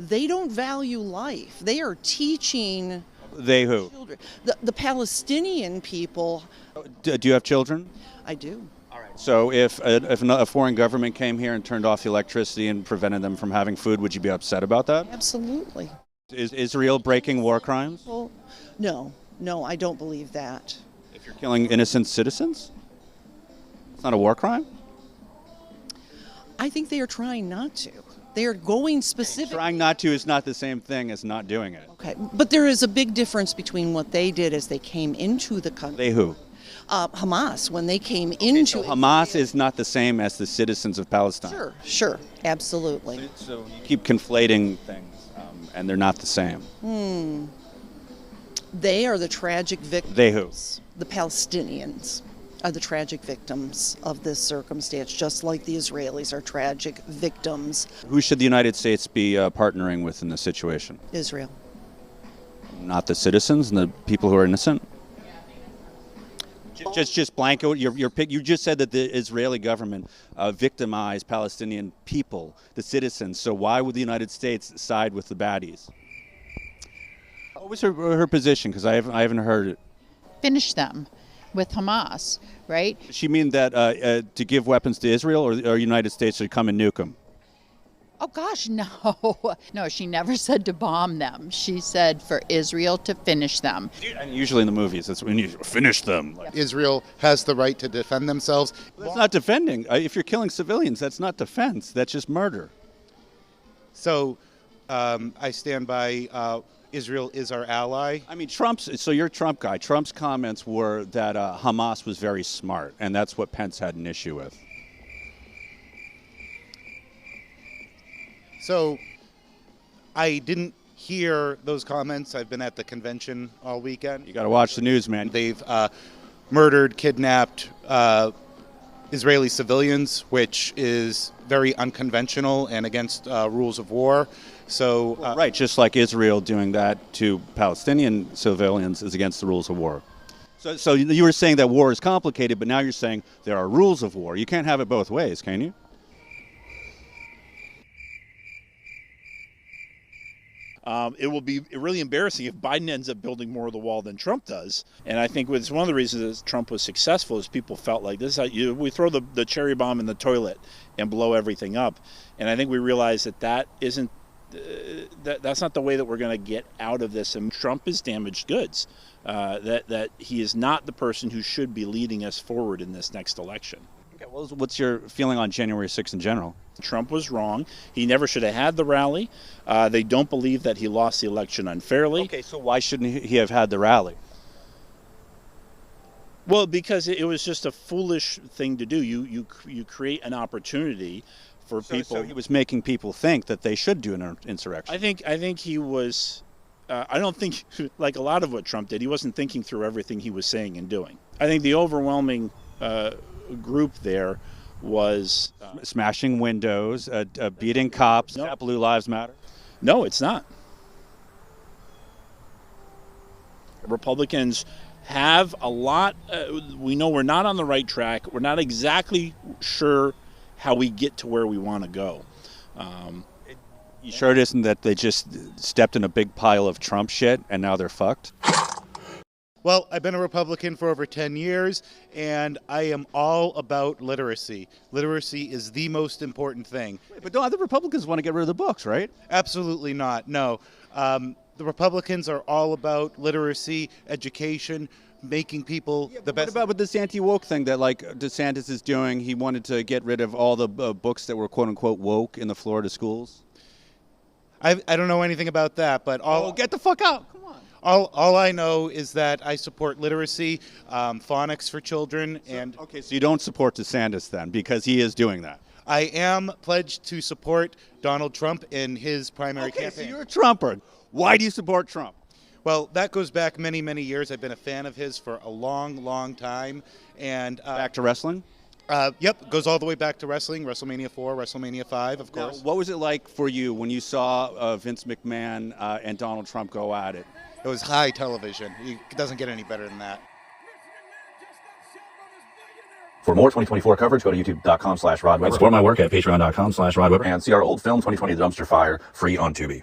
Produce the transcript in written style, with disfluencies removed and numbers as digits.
They don't value life. They are teaching They who? children. The Palestinian people, Do you have children? I do. So if a foreign government came here and turned off the electricity and prevented them from having food, would you be upset about that? Absolutely. Is Israel breaking war crimes? Well, no, I don't believe that. If you're killing innocent citizens? It's not a war crime? I think they are trying not to. They are going specific. Trying not to is not the same thing as not doing it. Okay, but there is a big difference between what they did as they came into the country. They who? Hamas, when they came into it. Hamas is not the same as the citizens of Palestine. Sure, absolutely. So you keep conflating things, and they're not the same. They are the tragic victims. They who? The Palestinians are the tragic victims of this circumstance, just like the Israelis are tragic victims. Who should the United States be partnering with in this situation? Israel. Not the citizens and the people who are innocent? Just blanket. You just said that the Israeli government victimized Palestinian people, the citizens. So why would the United States side with the baddies? What was her position? Because I haven't heard it. Finish them with Hamas, right? Does she mean that to give weapons to Israel, or United States should come and nuke them? Oh gosh, no. No, she never said to bomb them. She said for Israel to finish them. And usually in the movies, that's when you finish them. Israel has the right to defend themselves. That's not defending. If you're killing civilians, that's not defense. That's just murder. So I stand by Israel is our ally. I mean, so you're a Trump guy. Trump's comments were that Hamas was very smart, and that's what Pence had an issue with. So I didn't hear those comments. I've been at the convention all weekend. You got to watch the news, man. They've murdered, kidnapped Israeli civilians, which is very unconventional and against rules of war. So right, just like Israel doing that to Palestinian civilians is against the rules of war. So you were saying that war is complicated, but now you're saying there are rules of war. You can't have it both ways, can you? It will be really embarrassing if Biden ends up building more of the wall than Trump does. And I think it's one of the reasons that Trump was successful is people felt like this is how we throw the cherry bomb in the toilet and blow everything up. And I think we realize that isn't that's not the way that we're going to get out of this. And Trump is damaged goods. That he is not the person who should be leading us forward in this next election. Okay, well, what's your feeling on January 6th in general? Trump was wrong. He never should have had the rally. They don't believe that he lost the election unfairly. Okay, so why shouldn't he have had the rally? Well, because it was just a foolish thing to do. You create an opportunity for people. So he was making people think that they should do an insurrection. I think he was. I don't think, like a lot of what Trump did, he wasn't thinking through everything he was saying and doing. I think the overwhelming group there was smashing windows, beating cops. No. Blue Lives Matter. No, it's not. Republicans have a lot. We know we're not on the right track. We're not exactly sure how we get to where we want to go. You sure it isn't that they just stepped in a big pile of Trump shit and now they're fucked? Well, I've been a Republican for over 10 years, and I am all about literacy. Literacy is the most important thing. But don't other Republicans want to get rid of the books, right? Absolutely not, no. The Republicans are all about literacy, education, making people the best. What about with this anti-woke thing that like DeSantis is doing? He wanted to get rid of all the books that were quote-unquote woke in the Florida schools. I don't know anything about that, but get the fuck out. Come on. All I know is that I support literacy, phonics for children, and okay, so you don't support DeSantis then because he is doing that. I am pledged to support Donald Trump in his primary campaign. So you're a Trumper. Why do you support Trump? Well, that goes back many, many years. I've been a fan of his for a long, long time. And back to wrestling? Yep, goes all the way back to wrestling, WrestleMania 4, WrestleMania 5, of course. Now, what was it like for you when you saw Vince McMahon and Donald Trump go at it? It was high television. It doesn't get any better than that. For more 2024 coverage, go to youtube.com/RodWeber. Support my work at patreon.com/RodWeber. And see our old film, 2020 The Dumpster Fire, free on Tubi.